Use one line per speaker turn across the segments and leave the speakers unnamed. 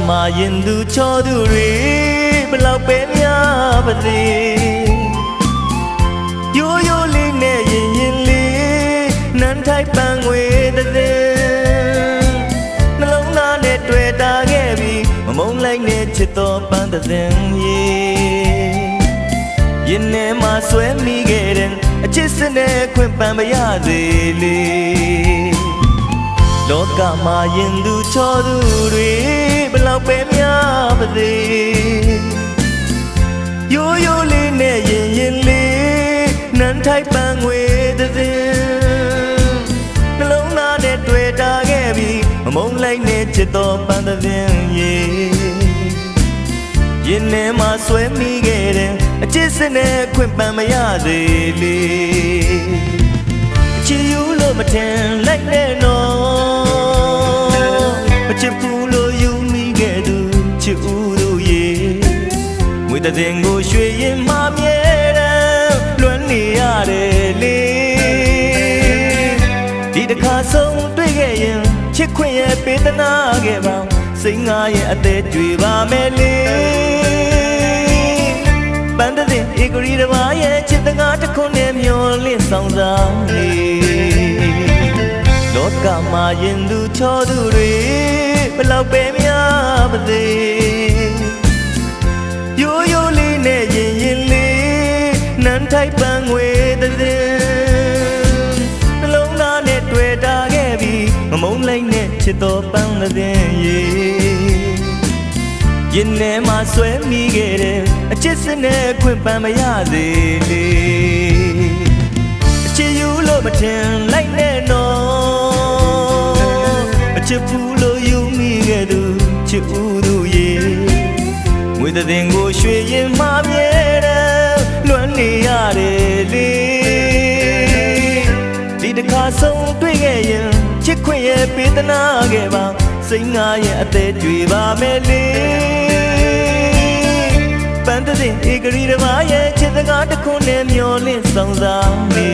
မှာရင်သူချောသူတွေဘလောက်ပဲများပါစေရိုးရိုးလေးနဲ့ရင်ရင်လေးနန်းထိုက်ပန်းငွေတဲ့နှလုံးသားနဲ့တွေ့တာခဲ့ပြီးမမုန်းလိုက်နဲ့ချစ်တော်ပန်းတဲ့ရေရင်ထဲမှာဆွဲမိခဲ့တဲ့အချစ်စနဲ့ခွင့်ပန်းမရသေးလေလောကမှာရင်သူချောသူတွေဘလောက်ပဲများပါစေရိုးရိုးလေးနဲ့ရင်ရင်လေးနန်းထိုက်ပန်းငွေတဲ့နှလုံးသားနဲ့တွေ့တာခဲ့ပြီးမမုန်းလိုက်နဲ့ချစ်တော်ပန်းတဲ့ရေရင်ထဲမှာဆွဲမိခဲ့တဲ့အချစ်စနဲ့ခွင့်ပန်းမရသေးလေချစ်ယူလို့မထင်လိုက်နဲ့နော်မချစ်ဘူးလို့ယူမိခဲ့သူချစ်ဦးတို့ရေငွေတဲ့ကိုရွှေရင်မမြဲတယ်လွမ်းနေရတယ်လေဒီတစ်ခါဆုံးတွေ့ခဲ့ရင်ချစ်ခွင့်ရဲ့ပေးသနာခဲ့ပါစိတ်ငါရဲ့အသေးတွေ့ပါမယ်လေပန်းတဲ့ဧကရီတစ်ပါးရဲ့ချစ်တကားတစ်ခုနဲ့မျောလင့်ဆောင်စားနေလောကမှာရင်သူချောသူတွေဘလောက်ပဲများပါစေရိုးရိုးလေးနဲ့ရင်ရင်လေးနန်းထိုက်ပန်းငွေတဲ့နှလုံးသားနဲ့တွေ့တာခဲ့ပြီးမမုန်းလိုက်နဲ့ချစ်တော်ပန်းတဲ့ရေရင်ထဲမှာဆွဲမိခဲ့တဲ့အချစ်စနဲ့ခွင့်ပန်းမရသေးလေအချစ်ယူလို့မထင်လိုက်နဲ့နော်အချစ်ဘူးလို့ယူမိခဲ့သူချစ်ဦးသူရေငွေတဲ့ကိုရွှေရင်မမြဲတယ်လွမ်းနေရတယ်လေဒီတစ်ခါဆုံးတွေ့ခဲ့ရင်ချစ်ခွင့်ရဲ့ပေးသနာခဲ့ပါစိတ်ငါရဲ့အသေးတွေ့ပါမယ်လေပန်းတဲ့ဧကရီတစ်ပါးရဲ့ချစ်စကားတစ်ခုနဲ့မျောလင့်ဆောင်စားနေ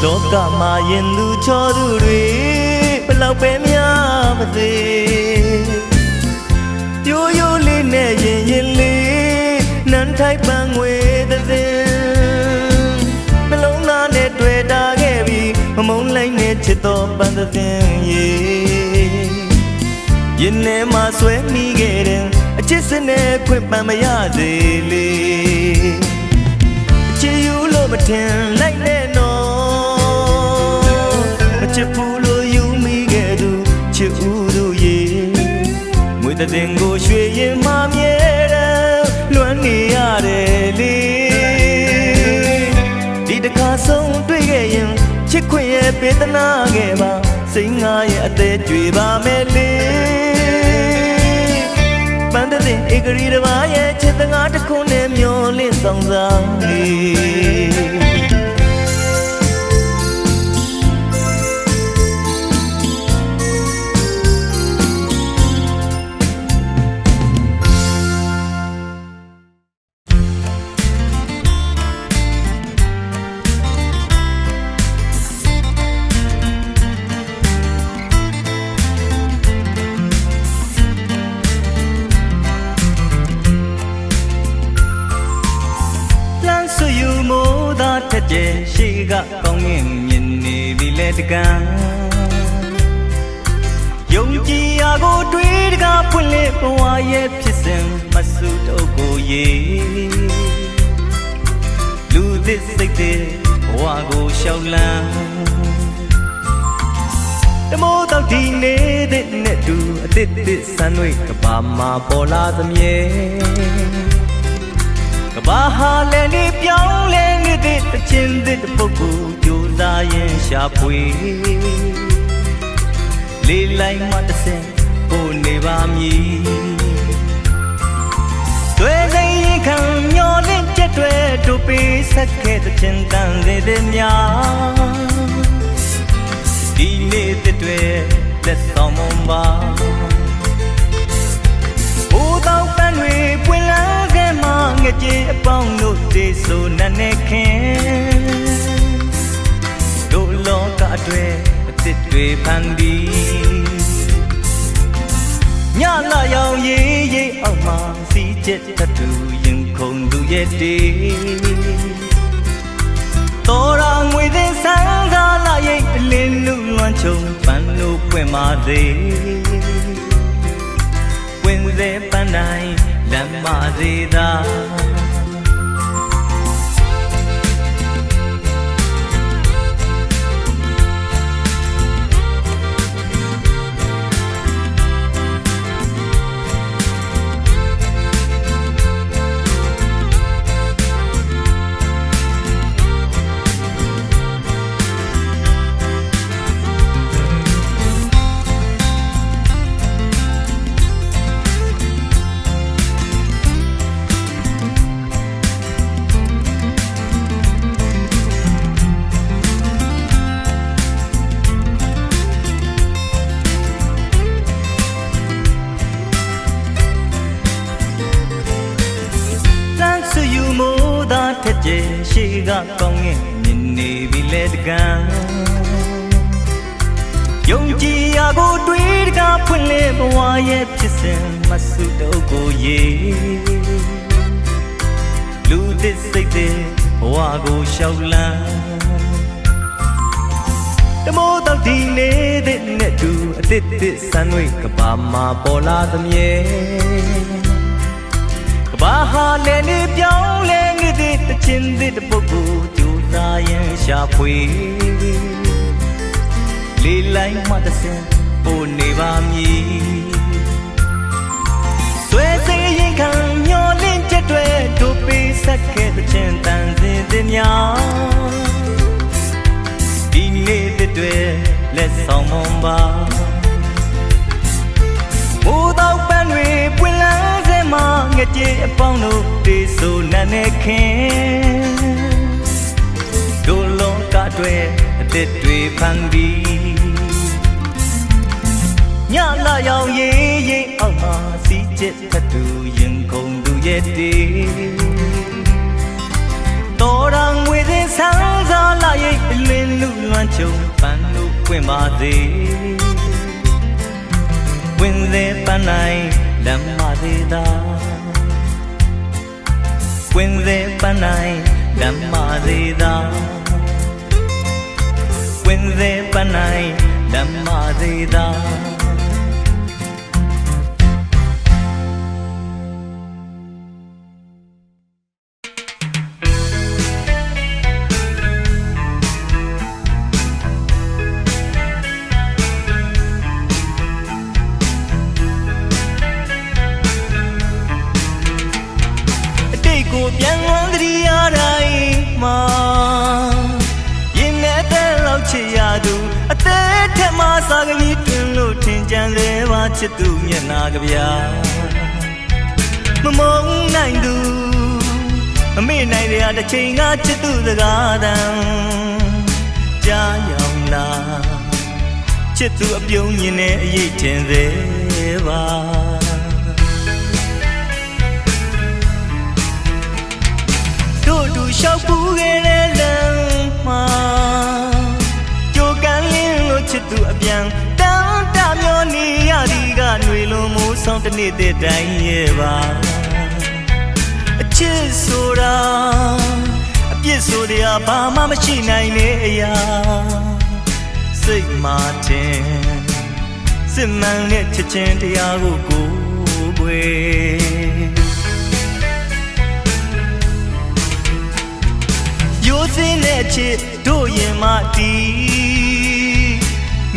လောကမှာရင်သူချောသူတွေဘလောက်ပဲများပါစေရိုးရိုးလေးနဲ့ရင်ရင်လေးနန်းထိုက်ပန်းငွေတဲ့နှလုံးသားနဲ့တွေ့တာခဲ့ပြီးမမုန်းလိုက်နဲ့ချစ်တော်ပန်းတဲ့ရေရင်ထဲမှာဆွဲမိခဲ့တဲ့အချစ်စနဲ့ခွင့်ပန်းမရသေးလေအချစ်ယူလို့မထင်လိုက်နဲ့နော်ချစ်ဘူးလို့ယူမိခဲ့သူချစ်ဦးသူရေငွေတဲ့ကိုရွှေရင်မမြဲတယ်လွမ်းနေရတယ်လေဒီတစ်ခါဆုံးတွေ့ခဲ့ရင်ချစ်ခွင့်ရဲ့ပေးသနာခဲ့ပါစိတ်ငါရဲ့အသေးတွေ့ပါမယ်လေပန်းတဲ့ဧကရီတစ်ပါးရဲ့ချစ်တကားတစ်ခုနဲ့မျောလင့်ဆောင်စားနေရှိကကောင်းငင်မြင်နေပြီလေတကံယုံကြည်ရာကိုတွေးတကားဖွင့်လေဘဝရဲ့ဖြစ်စဉ်မဆုတော့ကိုရေလူသစ်စိတ်တဲ့ဘဝကိုရှောက်လန်းတမိုးတော့ဒီနေတဲ့နဲ့တူအသစ်သစ်ဆန်းွေကဘာမှာပေါ်လာသမြဲကဘာဟာလည်းနေပြောင်းလဲနေတဲ့တခြင်းတဲ့ပုဂ္ဂိုလ်ကြိုးစားရင်ရှာဖွေလေးလိုက်မှတစ်ဆင့်ပို့နေပါမည် ဆွဲစိမ်ရင်ခံမျောလင့်ချက်တွေတို့ပေးဆက်ခဲ့တဲ့ချင်းတန်တဲ့များဒီနေ့တွေလက်ဆောင်မပါဘိုးတော်ပန်းတွေပွင့်လာခဲ့မှငကြေအပေါင်းတို့တည်ဆိုနဲ့ခင်တို့လောကတွေအစ်စ်တွေဖန်ပြီးညလာရောင်ရေးရေးအောက်မှာစီးကျက်တတူရင်ခုန်သူရဲ့တေတော်ရာငွေသင်ဆန်းကားလာရိတ်အလင်းလူလွမ်းချုံပန်းလို့ပွင့်ပါသေးဝင်သေးပန်းတိုင်းလမ်းမသေးသာရှိကကောင်းငင်မြင်နေပြီလေတကံယုံကြည်ရာကိုတွေးတကားဖွင့်လေဘဝရဲ့ဖြစ်စဉ်မဆုတော့ကိုရေလူသစ်စိတ်တဲ့ဘဝကိုရှောက်လန်းတမိုးတော့ဒီနေတဲ့နဲ့တူအစ်စ်ဆန်းတွေကဘာမှာပေါ်လာသမြဲဘာဟာလဲနေပြောင်းလဲနေတဲ့တချင်းတဲ့ပုဂ္ဂိုလ်ကြိုးစားရင်ရှာဖွေလေးလိုက်မှတဆင်ပို့နေပါမည်ဆွဲစိမ်ရင်ခံမျောလင့်ချက်တွေတို့ပေးဆက်ခဲ့တဲ့ချင်းတန်တဲ့များဒီနေ့တွေလက်ဆောင်မပါဘိုးတော်ပန်းတွေပွင့်လာစေမှငကြေအပေါင်းတို့တည်ဆိုနဲ့ခင်တို့လောကတွေအစ်စ်တွေဖန်ပြီးညလာရောင်ရေးရေးအောက်မှာစီးကျက်တတူရင်ခုန်သူရဲ့တေတော်ရန်ငွေသင်ဆန်းစားလာရိတ်အလင်းလူလွမ်းချုံပန်းတို့ပွင့်ပါသေးဝင်သေးပန်းနိုင်လမ်းမသေးသာဝင်သေးပန်းနိုင်လမ်းမသေးသာဝင်သေးပန်းနိုင်လမ်းမသေးသာပြန်လွန်တည်းရတိုင်းမှာရင်နဲ့တဲ့လောက်ချစ်ရသူအသေးထက်မှစားကလေးတွင်လို့ထင်ကြံသေးပါချစ်သူမျက်နာကဗျာမမုန်းနိုင်သူမမေ့နိုင်တဲ့အတစ်ချိန်ကချစ်သူစကားတန်ကြားရောင်လာချစ်သူအပြုံးမြင်တဲ့အရေးထင်သေးပါတို့တူလျှောက်ပူခဲ့တဲ့လမ်းမှာကြိုကန်လင်းလို့ချစ်သူအပြန်တောင်းတမျောနေရသည်ကຫນွေလုံးမိုးဆောင်တနေ့တဲ့တိုင်းရဲ့ပါအချစ်ဆိုတာအပြစ်ဆိုတရားဘာမှမရှိနိုင်တဲ့အရာစိတ်မှထင်စစ်မှန်တဲ့ချစ်ချင်းတရားကိုကိုယ်ွယ်ရိုးစင်းတဲ့ချစ်တို့ရင်မှတီး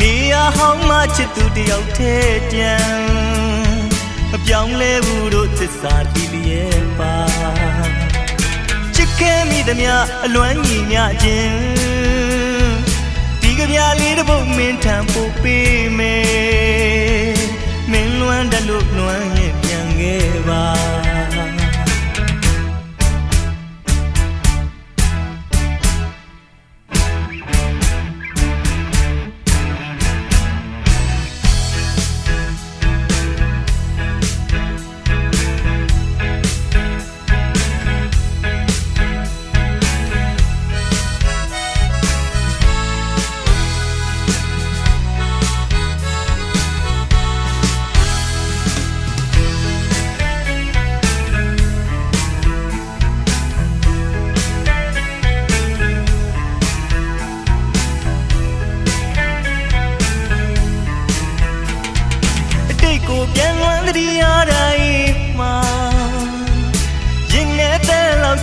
နေရဟောင်းမှချစ်သူတယောက်တည်းကြံမပြောင်းလဲဘူးတို့သစ္စာတီးလျက်ပါချစ်ခဲ့မိသမျှအလွမ်းညီမျှခြင်းဒီကဗျာလေးတစ်ပုဒ်မင်းထံပို့ပေးမယ်မင်းလွမ်းတလို့လွမ်းရင်ပြန်ခဲ့ပါ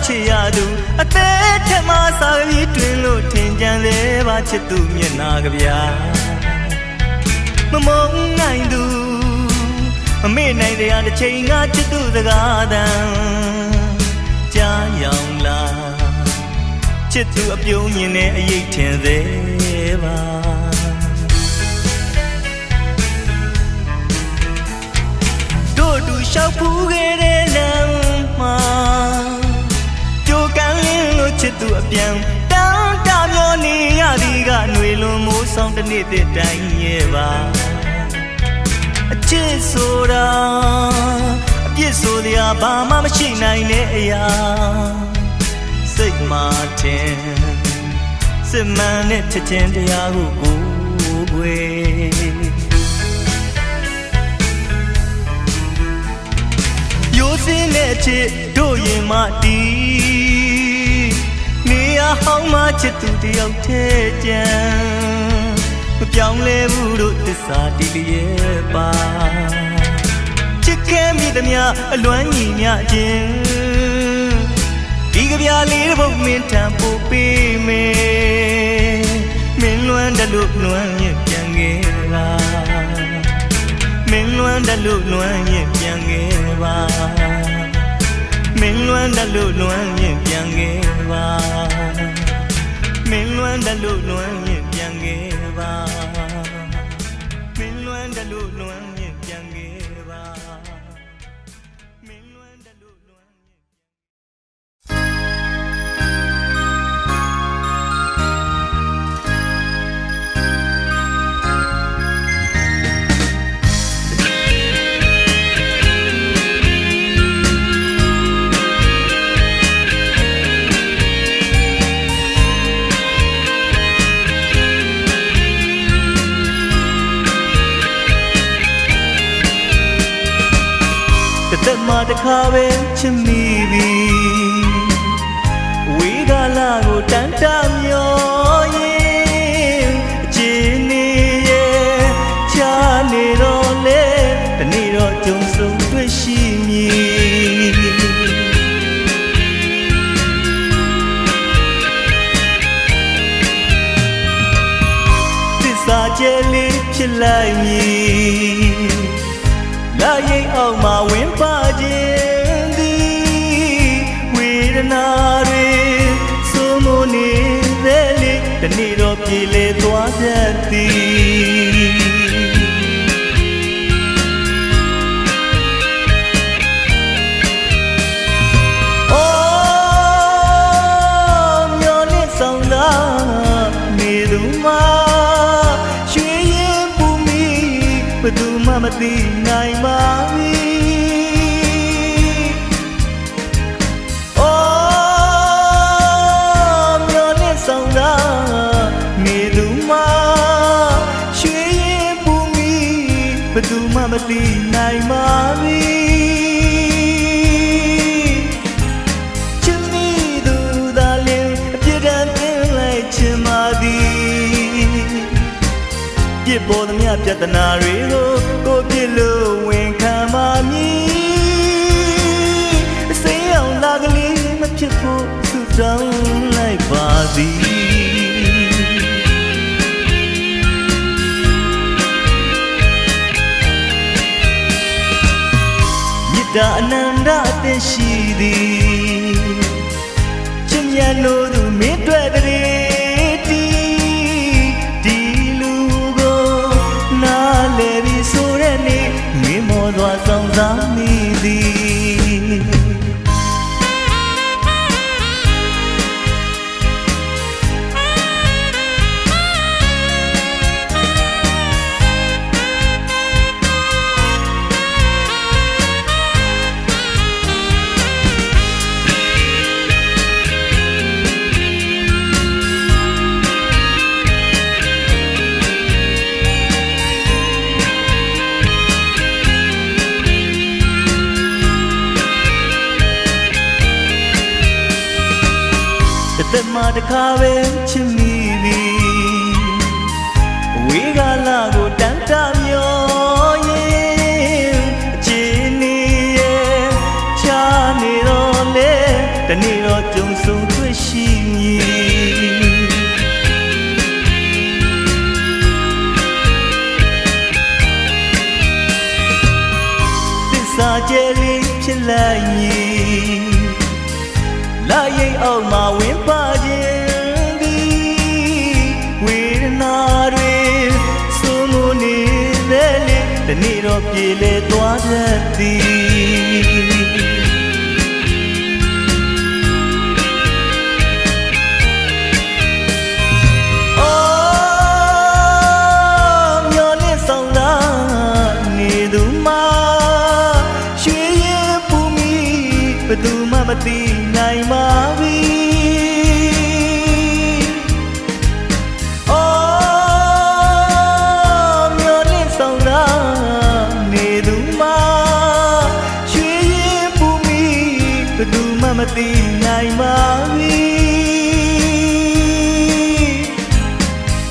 ချစ်ရသူအသက်ထမစားပြီးတွင်လို့ထင်ကြံသေးပါချစ်သူမျက်နာကဗျာမမုန်းနိုင်သူမမေ့နိုင်တဲ့အချိန်ငါချစ်သူစကားတန်ကြားရောင်လာချစ်သူအပြုံးမြင်တဲ့အရေးထင်သေးပါတို့တူလျှောက်ဖူးခဲ့တဲ့လမ်းမှာကြိုကန်လင်းလို့ချစ်သူအပြန်တောင်းတမျောနေရသည်ကຫນွေလွန်မိုးဆောင်တစ်နေ့တည်းတိုင်းရဲ့ပါအချစ်ဆိုတာအပြစ်ဆိုတရားဘာမှမရှိနိုင်တဲ့အရာစိတ်မှထင်စစ်မှန်တဲ့ချစ်ချင်းတရားကိုကိုယ်ရိုးစင်းတဲ့ချစ်တို့ရင်မှတီးနေရဟောင်းမှချစ်သူတယောက်တည်းကြံမပြောင်းလဲဘူးတို့သစ္စာတီးရဲ့ပါချစ်ခဲ့မိသမျှအလွမ်းညီမျှခြင်းဒီကဗျာလေးတစ်ပုဒ်မင်းထံပို့ပေးမယ်မင်းလွမ်းတယ်လို့လွမ်းရင်ပြန်ခဲ့ပါမင်းလွမ်းတယ်လို့လွမ်းရင်ပြန်ခဲ့ပါမင်းလွမ်းတယ်လို့လွမ်းရင်ပြန်ခဲ့ပါမင်းလွမ်းတယ်လို့လွမ်းရင်ပြန်ခဲ့ပါမင်းလွမ်းတယ်လို့လွမ်းရင်ပြန်ခဲ့ပါမင်းလွမ်းတယ်လို့လွမ်းသက်မှတစ်ခါပဲချစ်မိပြီဝေးကလာကိုတန်တမျောရင်အချင်းနေရဲ့ချာနေတော့လေတနေ့တော့ကြုံဆုံတွေ့ရှိမည်သစ္စာကျဲလေးဖြစ်လိုက်မည်လာရိတ်အောင်မှာဝင်ပါခြင်းသည်ဝေဒနာတွေစိုးမိုးနေတဲ့လေတနေ့တော့ပြေလေသွားတတ်သည်အိုးမျောလင့်ဆောင်လာနေသူမှာရွှေရင်ပူမိဘယ်သူမှမသိနိုင်ပါဘူးအိုးမျောလင့်ဆောင်လာနေသူမှာရွှေရင်ပူမိဘယ်သူမှမသိနိုင်ပါဘူးချစ်မိသူသာလင်အပြစ်ဒဏ်တင်လိုက်ချင်ပါသည်ပြစ်ပေါ်သမျှပြဿနာတွေကိုကိုပြစ်လို့ဝန်ခံပါမည်အစိမ်းအောင်လာကလေးမဖြစ်ဖို့ဆုတောင်းလိုက်ပါသည်မေတ္တာအနန္တအသင့်ရှိသည်ချစ်မြတ်လို့သူမင်းတွေ့တဲ့ဒီလူကိုနားလေပြီးဆိုတဲ့နေ့မင်းမောသွားဆောင်စားမိသည်သက်မှတစ်ခါပဲချစ်မိပြီဝေးကလာကိုတန်တမျောရင်အချင်းနေရဲ့ချာနေတော့လေတ တနေ့တော့ကြုံဆုံတွေ့ရှိမည်သစ္စာကျဲလေးဖြစ်လိုက်မည်လာရိတ်အောင်မှာဝင်ပါခြင်းသည်ဝေဒနာတွေစိုးမိုးနေတဲ့လေတနေ့တော့ပြေလေသွားတတ်သည်ဘယ်သူမှမသိနိုင်ပါဘူးအော်မျောလင့်ဆောင်တာနေသူမှရွှေရင်ပူမိဘယ်သူမှမသိနိုင်ပါဘူး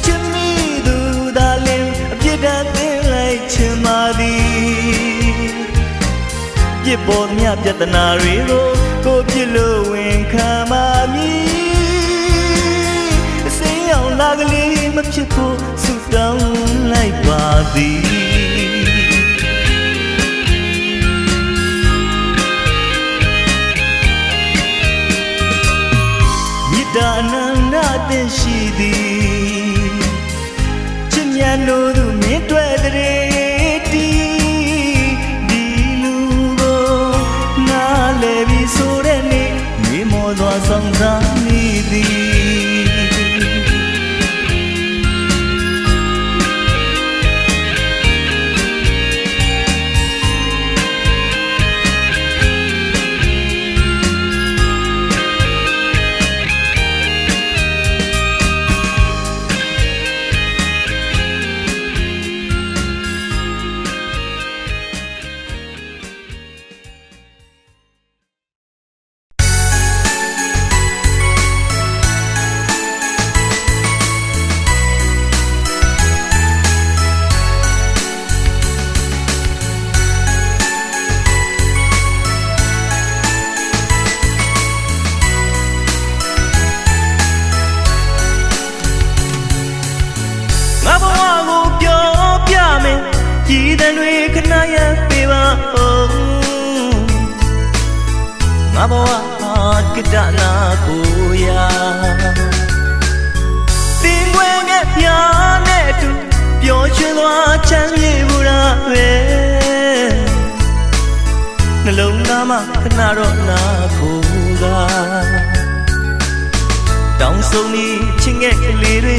ချစ်မိသူသာလင်အပြစ်ဒဏ်သင်လိုက်ချင်ပါသည်ပြစ်ပေါ်မြပြဿနာတွေကိုကိုပြစ်လို့ဝင်ခံပါမည်အစိမ်းအောင်လာကလေးမဖြစ်ဖို့ဆုတောင်းလိုက်ပါသည်မြစ်တာအနန္တသင်ရှိသည်ချစ်မြတ်လို့သူမင်းတွေ့တဲ့တီဆိုတဲ့နေ့မြေမောသွားဆောင်စားမိကြည်တဲ့တွေခဏရပေးပါဦးငါဘဝကတနာကိုရာတင်ွယ်နဲ့ပြားနဲ့တူပျော်ရွှင်သွားချမ်းမြေဘူးလားပဲနှလုံးသားမှာခဏတော့နာကိုကတောင်းဆုံးနေချင်းငယ်ကလေးတွေ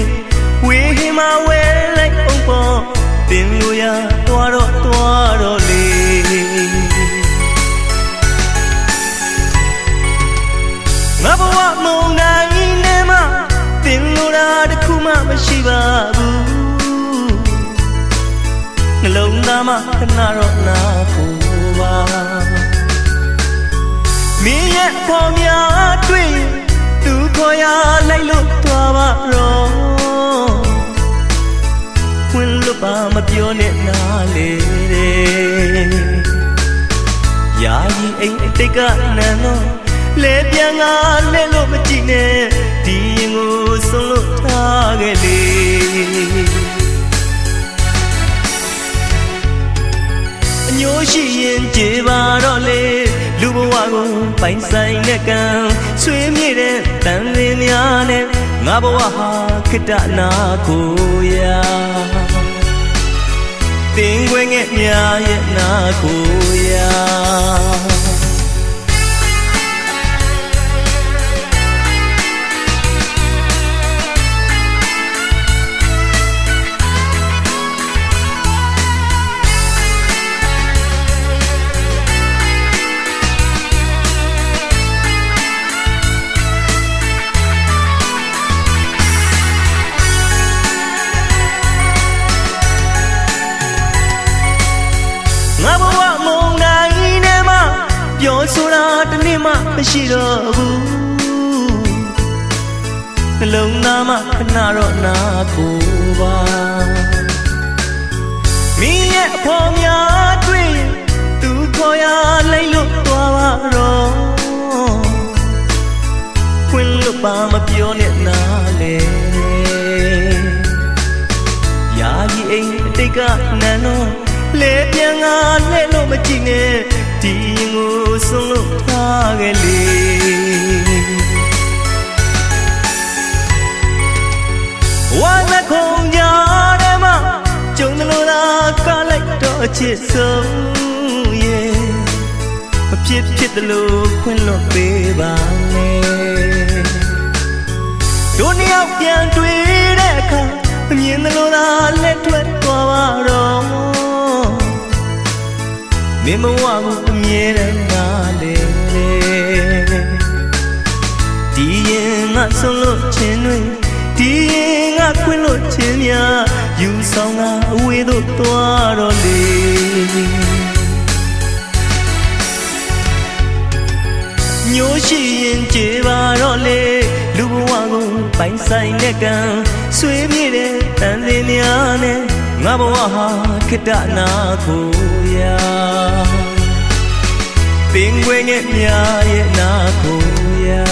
ဝေဟင်မှာဝဲလိုက်အောင်ပေါ်တင်လို့ရသွားတော့လေငါဘဝမုံတိုင်းနဲ့မှတင်လို့တာတခုမှမရှိပါဘူးနှလုံးသားမှာခဏတော့နာကိုပါမင်းရဲ့ပေါ်များတွေ့သူခေါ်ရလိုက်လို့သွားပါတော့ဝင်လို့ပါမပြောနဲ့နားလေတဲ့ယာယီအိမ်အတိတ်ကနန်းတော့လဲပြန်ကလဲလို့မကြည့်နဲ့ဒီရင်ကိုဆုံးလို့ထားခဲ့လေအညိုးရှိရင်ကြေပါတော့လေလူဘဝကိုပိုင်ဆိုင်တဲ့ကံဆွေးမြေ့တဲ့တန်လင်းများနဲ့ငါဘဝဟာခိတနာကိုရာတင်ခွင့်ငယ်များရဲ့နာကိုရာဆိုတာတနေ့မှမရှိတော့ဘူးနှလုံးသားမှာခဏတော့နာကိုပါမင်းရဲ့အဖော်များတွေ့သူခေါ်ရလိုက်လို့သွားပါတော့ ပါမပြောနဲ့နားလေယာယီအိမ်အတိတ်ကနန်းတော့လေပြန်ငါလဲလို့မကြည့်နဲ့ဒီရင်ကိုဆုံးလို့ထားခဲ့လေဝါနခုံကြတယ်မကျုံလို့သာကလိုက်တော့ချစ်ဆုံးရဲ့မဖြစ်ဖြစ်တယ်လို့ခွင့်လွတ်ပေးပါနဲ့တို့နှစ်ယောက်ပြန်တွေ့တဲ့အခါမြင်တယ်လို့သာလက်ထွက်သွားပါတော့မင်းမဝကိုအမြဲတမ်းငါလေဒီရင်ငါဆုံးလို့ခြင်းတွေဒီရင်ငါခွင့်လို့ခြင်းများယူဆောင်ငါအဝေးသို့သွားတော့လေညိုးရှိရင်ကြေပါတော့လေလူဘဝကိုပိုင်ဆိုင်တဲ့ကံဆွေးပြေးတဲ့တန်စင်များနဲ့ငါဘဝဟာခေတ္တနာကိုရာပင်ခွေငယ်များရဲ့နာကိုရာ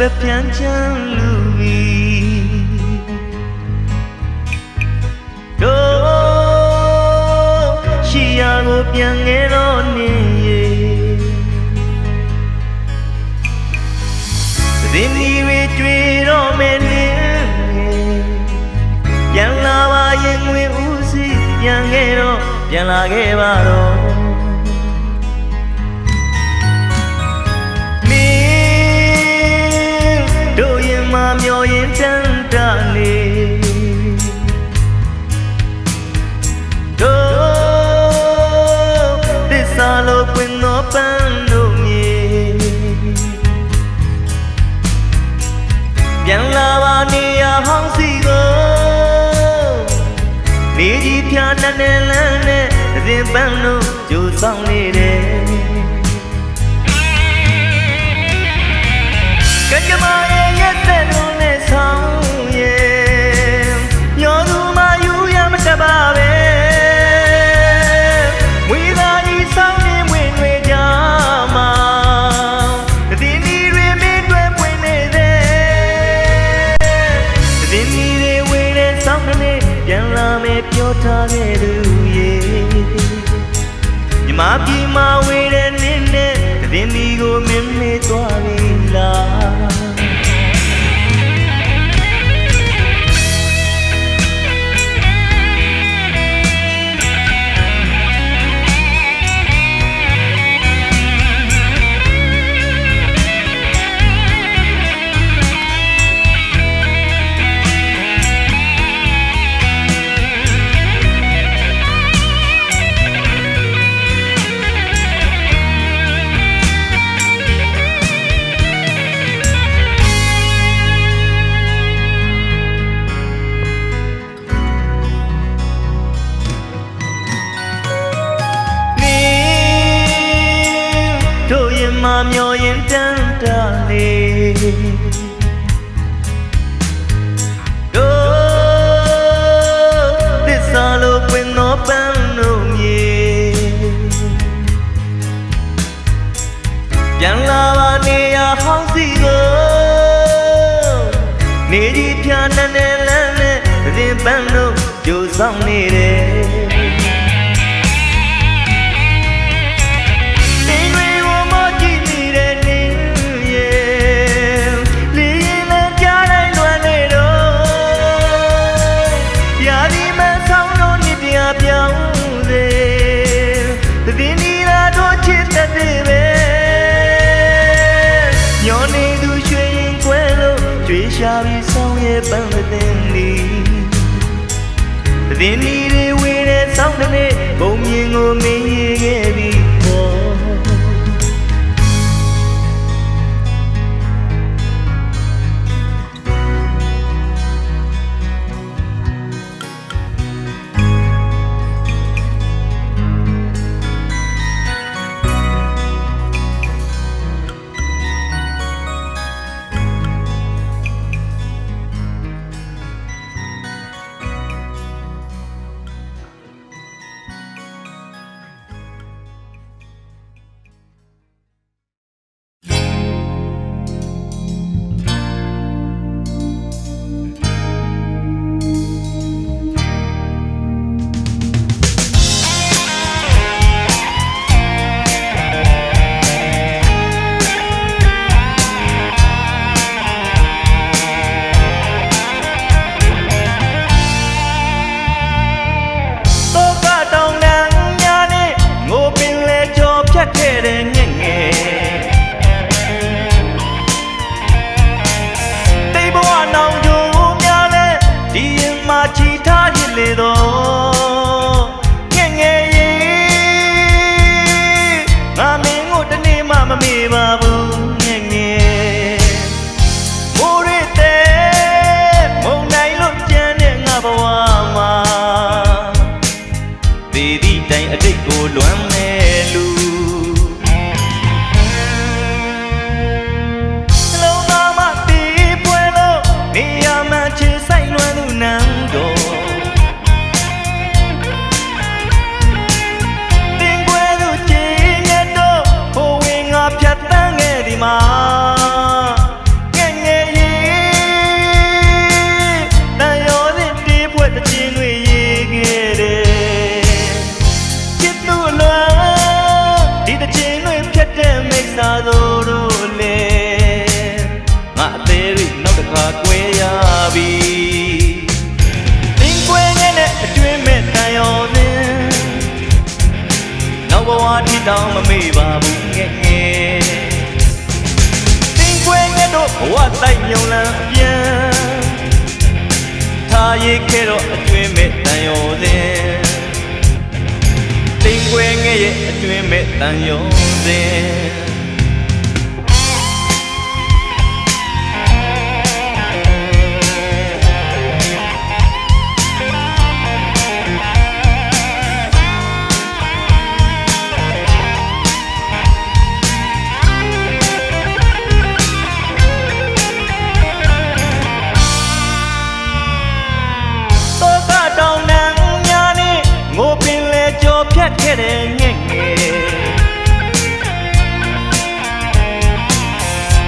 ပဲပြန်ချမ်းလူပြီးတို့ရှိရာကိုပြန်ငယ်တော့နေသတင်းတွေတွေ့တော့မယ်နေပြန်လာပါရင်ဝင်ဦးစီပြန်ခဲ့တော့ပြန်လာခဲ့ပါတော့မျောရင်တန်တာနေတို့သစ္စာလို့ပွင့်သောပန်းတို့မြေပြန်လာပါနေရဟောင်းစီကိုနေကြီးဖြာနဲ့လန်းနဲ့ရင်ပန်းတို့ကြိုဆောင်နေတယ်ကကြမရဲ့ရက်တဲ့လုံးနဲ့ဆောင်ရဲ့ညောသူမယူရမတပါပဲဝေသာကြီးဆောင်နေဝင်တွေကြမှာဒီနီတွေမင်းတွေပွင့်နေတဲ့ဒီနီတွေဝေတဲ့ဆောင်ကနေပြန်လာမယ်ပြောထားခဲ့သူရဲ့မြမပြည်မှာဝေတဲ့နင်းနဲ့ဒီနီကိုမင်းမေးသွားပြီလားမျောရင်တန်တာလေတို့သစ္စာလို့ပွင့်သောပန်းတို့မြေပြန်လာပါနေရဟောင်းစီကိုနေကြီးဖြာနဲ့လန်းနဲ့ရင်ပန်းတို့ကြိုဆောင်နေတယ်ပြောင်းစေသတင်း ပန်းတဲ့နီတဲ့နီတွေဝေးတဲ့ဆောင်းတဲ့ဘုံမြင်ကိုမင်းရခဲ့ပြီပေါ့တောင်းမမေ့ပါဘူးငယ်ငယ်တင်းခွဲငယ်တို့ဘဝတိုက်မြုံလန်းအပြန်ထားရခဲ့တော့အတွင်းမဲ့တန်ရောစဉ်တင်းခွဲငယ်ရဲ့အတွင်းမဲ့တန်ရောစဉ်ခဲ့တဲ့ငဲ့ငယ်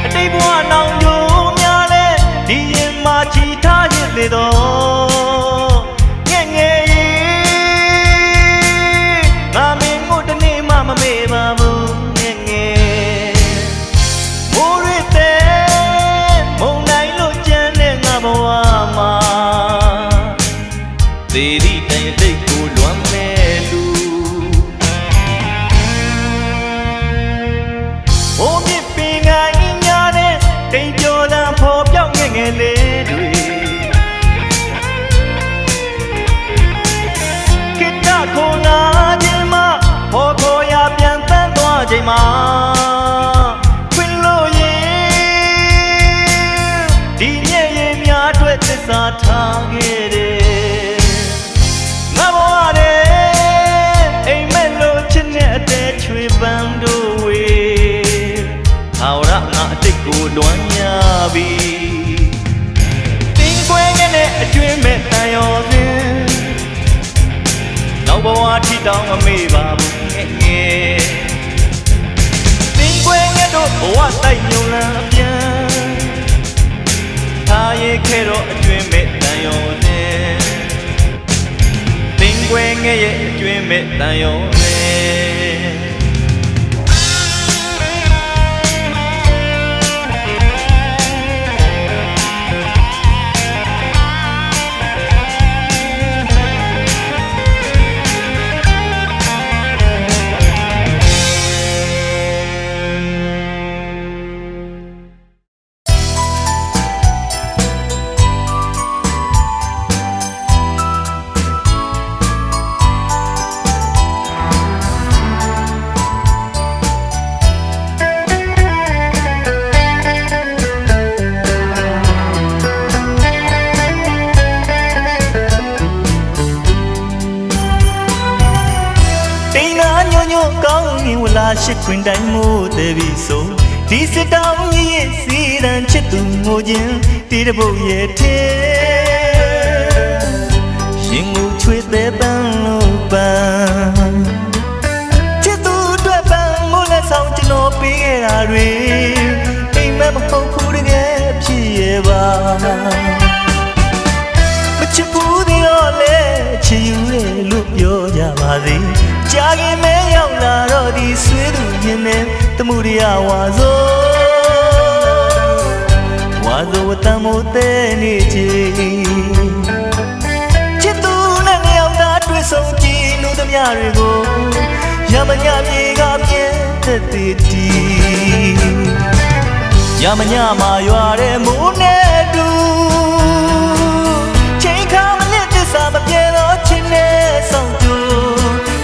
အတိတ်ဘဝနောင်ကြိုးများလဲဒီရင်မှာချီထားရလေတော့ငဲ့ငယ်ငါမင်းကိုတနေ့မှမမေ့ပါဘူးငဲ့ငယ်မိုးရတဲ့မုန်တိုင်းလို့ကြမ်းတဲ့ငါဘဝမှာသေသည့်တိုင်အတိတ်ကိုလွမ်းမဲ့လူငယ်လေးတွေခိတ္တခုံနာခြင်းမှာဘောခေါ်ရပြန်တန်းသွားချိန်မှာခွင်လို့ရင်ဒီညရဲ့များအတွက်သစ္စာထားခဲ့တယ်ငါဘဝနဲ့အိမ်မက်လို့ချစ်နဲ့အသေးချွေပန်းတို့ဝေဟာဝရငါအတိတ်ကိုလွမ်းရပြီအတွင်းမဲ့တန်ရောစဉ်နောက်ဘဝထိတောင်းမမေ့ပါဘူးငယ်ငယ်တင်းခွဲငယ်တို့ဘဝတိုက်မြုံလန်းအပြန်ထားရခဲ့တော့အတွင်းမဲ့တန် ညိုကောင်းရင်ဝလာရှိခွင်တိုင်းမို့တဲ့ပြီဆိုဒီစစ်တောင်းကြီးရဲ့စီရန်ချစ်သူငိုခြင်းတီးတဲ့ဘုတ်ရဲ့ထဲရင်ကိုချွေတဲ့ပန်းလို့ပန်းချစ်သူအတွက်ပန်းမို့လဲဆောင်ကျွန်တော်ပေးခဲ့တာတွေအိမ်မက်မဟုတ်ဘူးတကယ်ဖြစ်ရဲ့ပါမချစ်ဘူးဒီတော့လေချစ်ယူရဲ့လို့ပြောကြပါစေကြာခင်မဲရောက်လာတော့ဒီဆွေးသူရင်နဲ့တမှုရဝါဆိုဝါဆိုတမ်းမို့တဲ့နေချီချစ်သူနဲ့လျောက်သားတွေ့ဆုံကြည့်လူသမျှတွေကိုရမညမြေကမြဲတဲ့တီရမညမှာရွာတဲ့မိုးနဲ့တူချိန်ခါမလစ်သစ္စာမပြေတော့ချင်နဲ့ဆောင်ကြ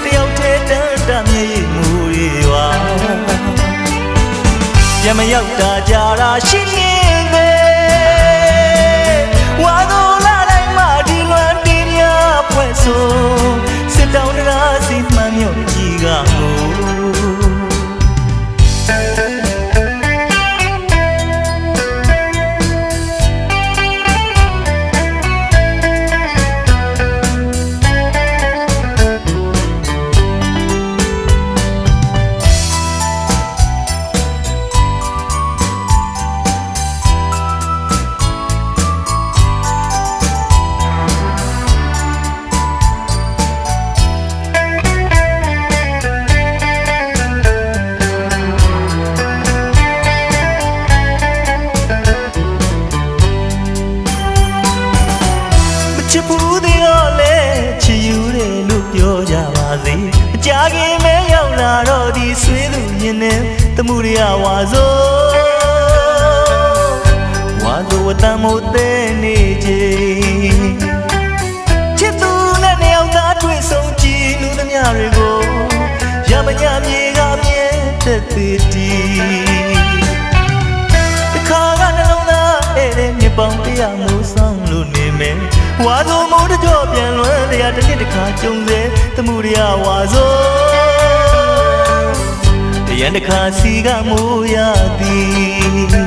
တယောက်တည်းတန်းတမြေမူရီရွာရမရောက်တာကြတာရှိနေတယ်ဝါတော်လာတိုင်းမှာဒီလွမ်းတင်ရဖွဲ့ဆိုစစ်တောင်းတရားစီမှန်မြော့ကြီးကမို့ချစ်ဘူးသေးတော့လေချစ်ယူတယ်လို့ပြောကြပါစေအကြာခင်မဲရောက်လာတော့ဒီဆွေးသူရင်နဲ့တမှုရဝါဆိုဝါဆိုဝတမ်းမို့တဲ့နေချီချစ်သူနဲ့နှစ်ယောက်သားတွေ့ဆုံကြည့်လူသမျှတွေကိုရမညမြေကမြဲတဲ့တီတခါကနှလုံးသားအဲ့တဲ့မြေပေါင်းတရားမှုဆောင်လို့နေမယ်ဝါဆိုမိုးတကြောပြန်လွမ်းတရားတစ်နှစ်တစ်ခါကြုံစေတမှုရဝါဆိုတရန်တစ်ခါစီကမိုးရသည်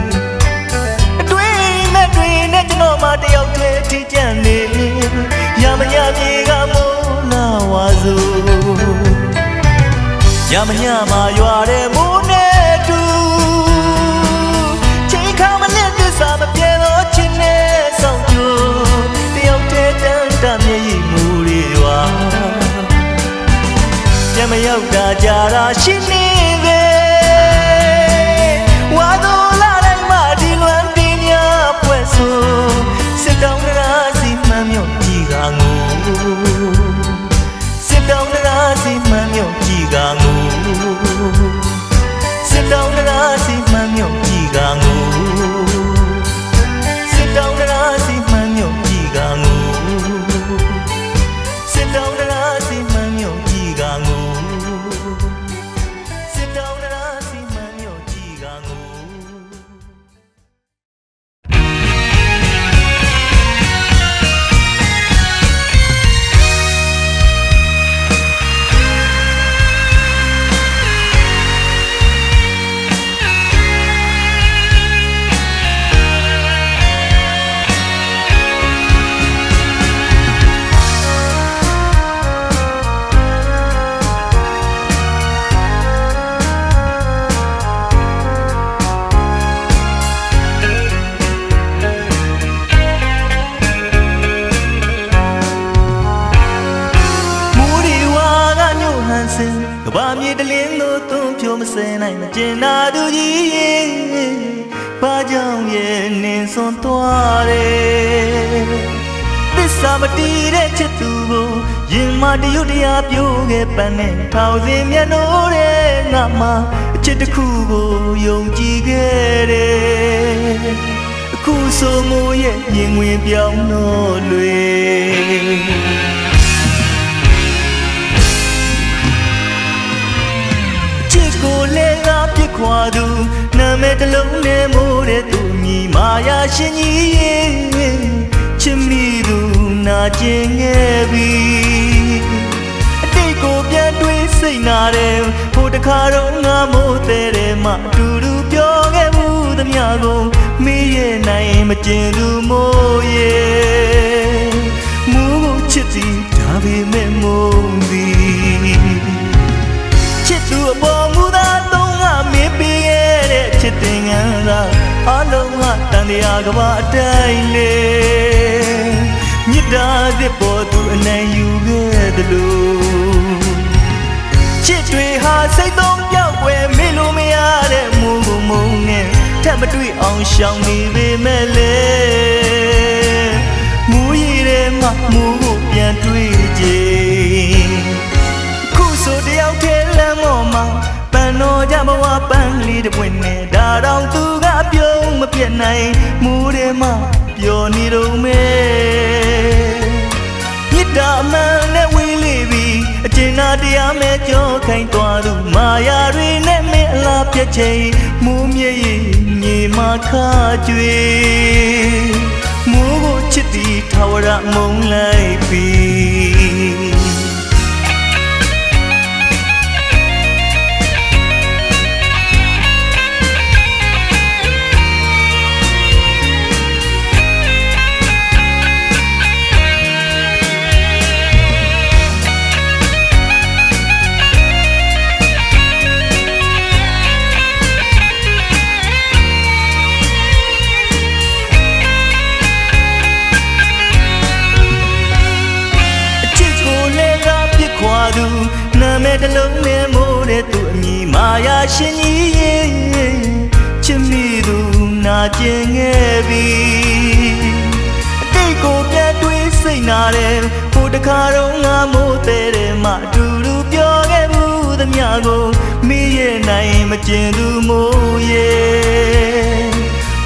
အတွင်းမဲ့တွင်နဲ့ကျွန်တော်မှတယောက်တည်းထိကြံနေရမညမြေကမိုးလာဝါဆိုရမညမှာရွာတဲ့မိုးနဲ့တူချိန်ခါမလက်သစ္စာမပြေတော့ချင်နဲ့ဆောင်ကြတယောက်တည်းတန်းတမြေကြီးမူရီရွာရမရောက်တာကြတာရှိနေတယ်ဝါတော်လာတိုင်းမှာဒီလွမ်းတင်များဖွဲ့ဆိုစစ်တောင်းတရားစီမှန်မြော့ကြီးကငိုစစ်တောင်းတရားစီမှန်မြော့ကြီးကငိုစစ်တောင်းတရားစီမှန်မြော့ကြီးကငိုစစ်တောင်းတရားစီမှန်မြော့ကြီးကငိုစစ်တောင်းတရားစီမှန်မြော့ကြီးကငိုစစ်တောင်းတရားစီမှန်မြော့ကြီးကငိုကဘာမြေတလင်းတို့သွန်းဖြိုးမစဲနိုင်မကျင်နာသူကြီးဘာကြောင့်ရဲ့နင်းစွန်သွားတယ်သစ္စာမတီးတဲ့ချစ်သူကိုရင်မတရွတ်တရားပြိုးခဲ့ပန်းနဲ့ထောင်စင်မျက်နှိုးတဲ့ငါမှအချစ်တစ်ခုကိုယုံကြည်ခဲ့တယ်အခုဆိုမိုးရဲ့ရင်ဝင်ပြောင်းတော့လွေကိုလေကပြစ်ခွာသူနာမည်တစ်လုံးနဲ့မိုးတဲ့သူညီမာယာရှင်ကြီးချစ်မိသူနာကျင်ခဲ့ပြီအတိတ်က ကိုပြန်တွေးစိတ်နာတယ်ဟိုတခါတော့ငါမို့တဲ့မှအတူတူပြောခဲ့မှုသမျှကိုမေးရနိုင်မကျင်သူမို့ရဲ့မူကိုချစ်သည်ဒါပေမဲ့မုန်းသည်ချစ်သူအပေါ်မူသားတော့ငါမင်းပေးခဲ့တဲ့ချစ်တင်ငန်းသာအလုံးကတန်တရားကဘာအတိုင်းလေမြစ်တာသစ်ပေါ်သူအနိုင်ယူခဲ့သလိုချစ်တွေဟာစိတ်သုံးပြောက်ွယ်မေ့လို့မရတဲ့မူကိုမုန်းနဲ့ထပ်မတွေ့အောင်ရှောင်နေပေမဲ့လေမူရည်တဲ့မှမူကိုပြန်တွေ့ကြခုဆိုတယောက်ထဲလမ်းပေါ်မှာပန်းတော်ကြမဝပန်းလေးတစ်ပွင့်နဲ့ဒါတော့သူကပြုံးမပြတ်နိုင်မူတဲ့မှပျော်နေတော့မဲမြစ်တာအမှန်နဲ့ဝေးလေပြီအကျဉ်းသားတရားမဲ့ကြောခိုင်းသွားသူမာယာတွေနဲ့မင်းအလားပြတ်ချိန်မူးမြည်ရင်မြေမှာခါကြွေမူးကိုချစ်သည်ထာဝရမုန်းလိုက်ပြီနာမည်တစ်လုံးနဲ့မိုးတဲ့သူအမည်မာယာရှင်ကြီးချစ်မိသူနာကျင်ခဲ့ပြီအတိတ်ကိုပြန်တွေးစိတ်နာတယ်ဟိုတခါတော့ငါမိုးတဲ့မှအတူတူပြောခဲ့မှုသမျှကိုမေးရနိုင်မကျင်သူမိုးရဲ့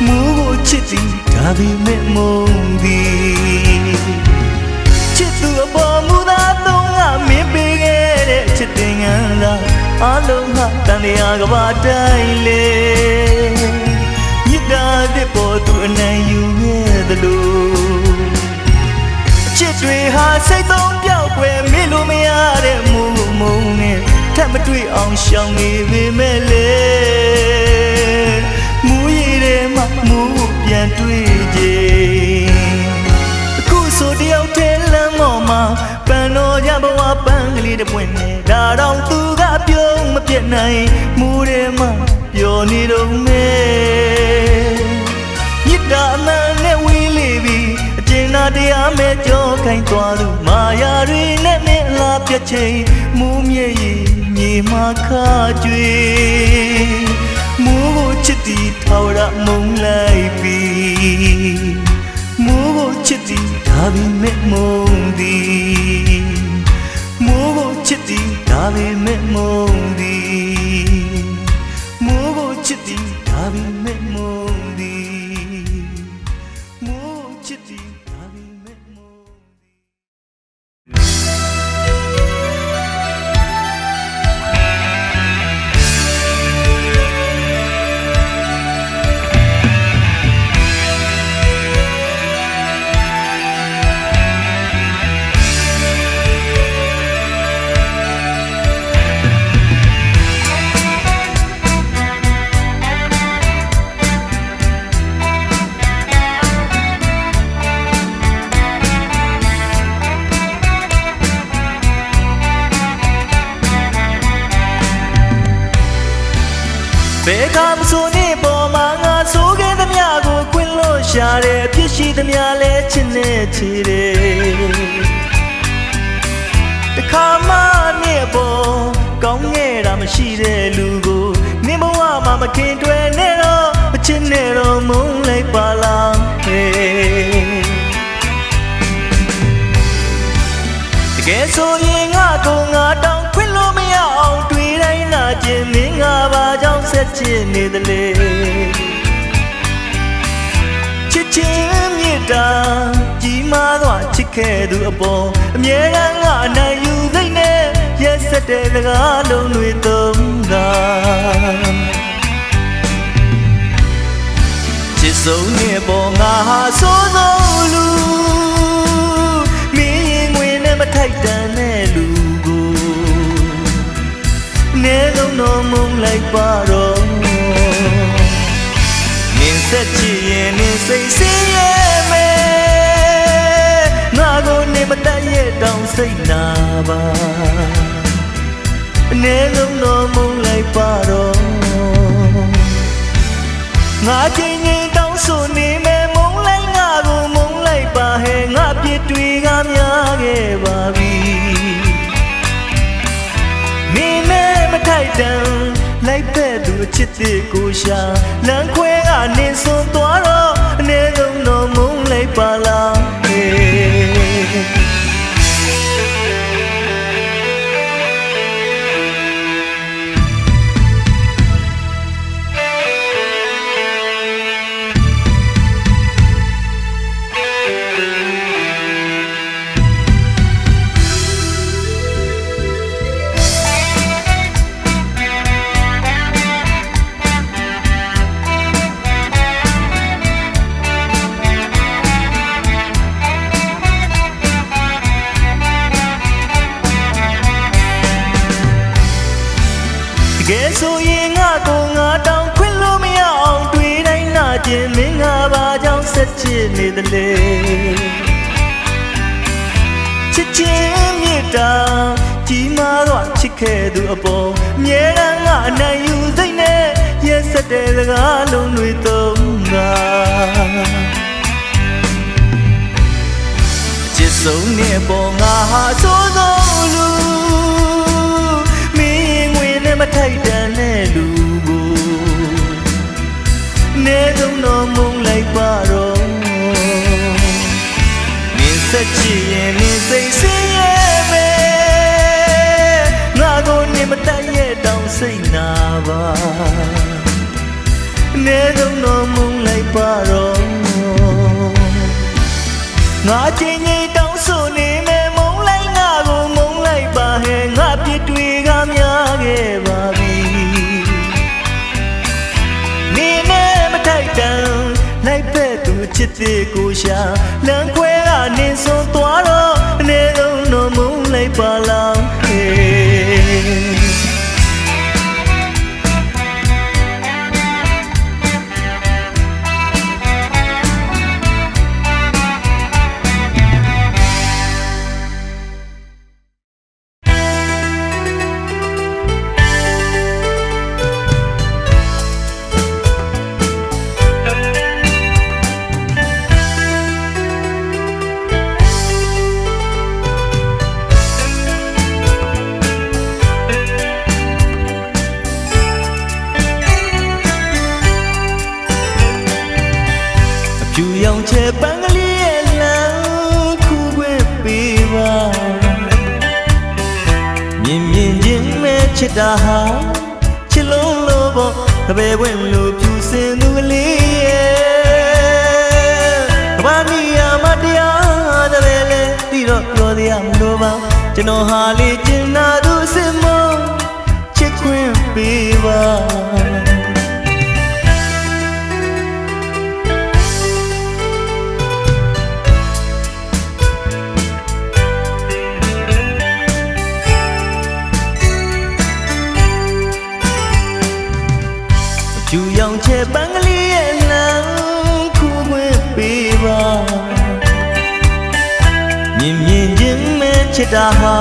မူကိုချစ်သည်ဒါပေမဲ့မုန်းသည်ချစ်သူအပေါ်မူသားတော့ငါမင်းပေးခဲ့တဲ့ချစ်တင်ငန်းသာအလုံးဟာတန်တရားကဘာတိုင်းလေမြစ်တာတဲ့ပေါ်သူအနိုင်ယူခဲ့သလိုချစ်တွေဟာစိတ်သုံးပြောက်ွယ်မေ့လို့မရတဲ့မူမုံနဲ့ထပ်မတွေ့အောင်ရှောင်နေပေမဲ့လေမူရည်တဲ့မှမူပြန်တွေ့ကြအခုဆိုတယောက်ထဲလမ်းပေါ်မှာပန်းတော်ကြဘဝပန်းကလေးတစ်ပွင့်နဲ့ဒါတော့သူကပြုံးမပြတ်နိုင်မူထဲမှာပျော်နေတော့မဲမြစ်တာအမှန်နဲ့ဝေးလေပြီအကျဉ်းသားတရားမဲ့ကြောခိုင်းသွားသူမာယာတွေနဲ့မင်းအလားပြတ်ချိန်မူးမြည်ရင်မြေမှာခါကြွေမူးကိုချစ်သည်ထာဝရမုန်းလိုက်ပြီမူးကိုချစ်သည်ဒါပေမဲ့မုန်းသည်မူးကိုချစ်သည်ဒါပေမဲ့မုန်းသည်မူးကိုချစ်သည်ဒါပေမဲ့မုန်းသည်မူးကိုချစ်သည်ဒါပေမဲ့မုန်းဘယ်ကမဆိုနေပေါ်မှာငါဆိုခဲ့သမျှကိုခွင့်လို့ရှာတယ်အဖြစ်ရှိသမျှလဲချစ်နေချီတယ်တခါမှနေပေါ်ကောင်းခဲ့တာမရှိတဲ့လူကိုနေဘဝမှာမခင်တွယ်နဲ့တော့မချစ်နဲ့တော့မုန်းလိုက်ပါလားဟဲ့တကယ်ဆိုရင်ငါကိုငါတောင်းခွင့်လို့မရအောင်တွေ့တိုင်းလာခြင်းမင်းငါပါကြောင့်ဆက်ချစ်နေသလေချစ်ချင်းမြတ်တာကြီးမားသောချစ်ခဲ့သူအပေါ်အမြဲတမ်းငါနိုင်ယူသိနေရက်စက်တဲ့စကားလုံးတွေသုံးတာချစ်ဆုံးနေပေါ်ငါဟာဆိုးဆုံးလူမင်းရင်ငွေနဲ့မထိုက်တန်တဲ့လူကို ဆုံးတော့မုန်းလိုက်ပါတော့နင်းဆက်ချင်ရင်နင်းစိတ်ဆင်းရဲမယ်ငါကိုနေမတတ်ရဲ့တောင်စိတ်နာပါနေဆုံးတော့မုန်းလိုက်ပါတော့ငါချင်းချင်းတောင်းဆိုနေမယ်မုန်းလိုက်ငါကိုမုန်းလိုက်ပါဟဲ့ငါပြစ်တွေကများခဲ့ပါပြီမင်းနဲ့မထိုက်တန်လိုက်ပဲ့သူချစ်တဲ့ကိုရှာလမ်းခွဲကနေစွန်သွားတော့အနေဆုံးတော့မုန်းလိုက်ပါလားဟဲ့ကဲဆိုရင်ငါကိုငါတောင်းခွင့်လို့မရအောင်တွေ့တိုင်းနာကျင်မင်းငါပါကြောင့်ဆက်ချစ်နေတယ်လေချစ်ချင်းမြတ်တာကြီးမားတော့ချစ်ခဲ့သူအပေါ်မြဲတမ်းငါအနိုင်ယူစိတ်နဲ့ရက်ဆက်တဲ့စကားလုံးတွေသုံးတာချစ်ဆုံးနဲ့ပေါ်ငါဟာဆိုးဆုံးလူမထိုက်တန်တဲ့လူကိုနေဆုံးတော့မုန်းလိုက်ပါတော့နင်းဆက်ချင်ရင်နင်းစိတ်ဆင်းရဲမယ်ငါကိုနေမတတ်ရဲ့တောင်စိတ်နာပါနေဆုံးတော့မုန်းလိုက်ပါတော့ငါချင်းချင်းတောင်းဆိုနေမယ်မုန်းလိုက်ငါကိုမုန်းလိုက်ပါဟဲ့ငါပြစ်တွေကများခဲ့ပါလိုက်ပဲ့သူချစ်တဲ့ကိုရှာလမ်းခွဲကနေစွန်သွားတော့အနေဆုံးတော့မုန်းလိုက်ပါလားဟဲ့ကျူရောင်ချဲပန်းကလေးရဲ့လမ်းခုခွင့်ပေးပါမြင်မြင်ချင်းမဲ့ချစ်တာဟာချစ်လုံးလို့ပေါ့တပည့်ဝင်လို့ဖြူစင်သူကလေးရဲ့ဘာနီယာမတရားတပည့်လဲပြီးတော့ပြောသေးရမလို့ပါကျွန်တော်ဟာလေးကျင်နာသူစစ်မချစ်ခွင့်ပေးပါကျူရောင်ချဲပန်းကလေးရဲ့လမ်းခုခွင့်ပေးပါမြင်မြင်ချင်းမဲ့ချစ်တာဟာ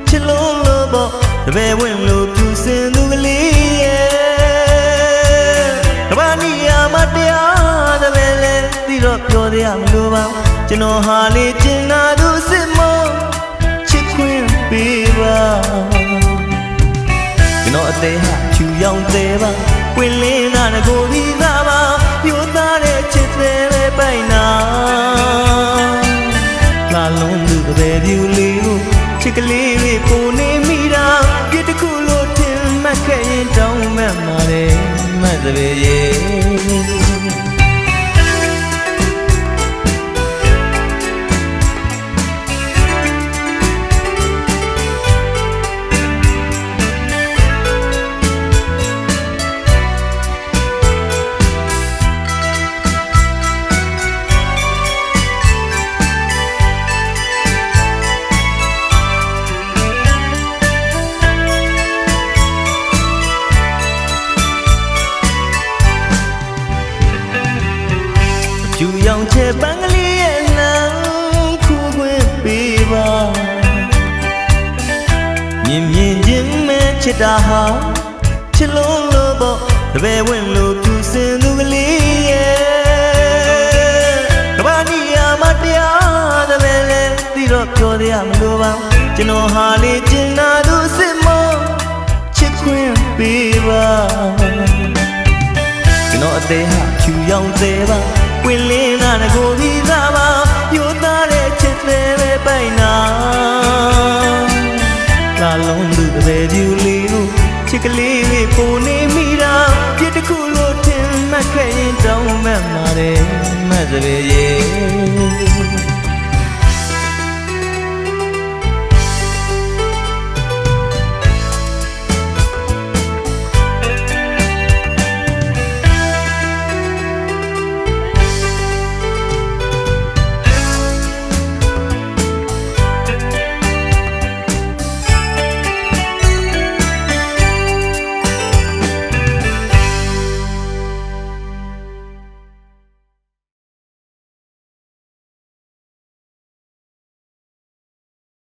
ချစ်လုံးလို့ပေါ့တပည့်ဝင်လို့ဖြူစင်သူကလေးရဲ့ကဘာနီယာမတရားတပည့်လဲပြီးတော့ပြောသေးရမလို့ပါကျွန်တော်ဟာလေးကျင်နာသူစစ်မချစ်ခွင့်ပေးပါကျွန်တော်အသေးဟာကျူရောင်သေးပါဝင်းလင်းနာကိုဒီသာပါယူသားတဲ့ချစ်တဲ့ပဲပိုင်နာလာလုံးသူတပည့်ပြူလေးကိုချစ်ကလေးလေးပုံနေမိတာပြစ်တစ်ခုလို့ထင်မှတ်ခဲ့ရင်တောင်းမှတ်มาတယ်မှတ်တပည့်ရဲ့ ချစ်တာဟာချစ်လို့လို့ပေါ့တပည့်ဝင်လို့ပြူစင်သူကလေးရဲ့ကဘာနီယာမတရားတပည့်လဲသိတော့ပြောရမလို့ပါကျွန်တော်ဟာလေကျင်နာသူစစ်မောချစ်ခွင့်ပေးပါကျွန်တော်အသေးဟာဖြူရောင်သေးပါကွင်လင်းနာကိုပြီးသားပါယူသားတဲ့ချစ်သေးပဲပိုင်နာလာလုံးသူတပည့်ပြူလေးကိုချစ်ကလေးလေးပုံနေမိတာပြစ်တစ်ခုလို့ထင်မှတ်ခဲ့ရင်တောင်းမှတ်ပါတယ်မတ်စပယ်ရဲ့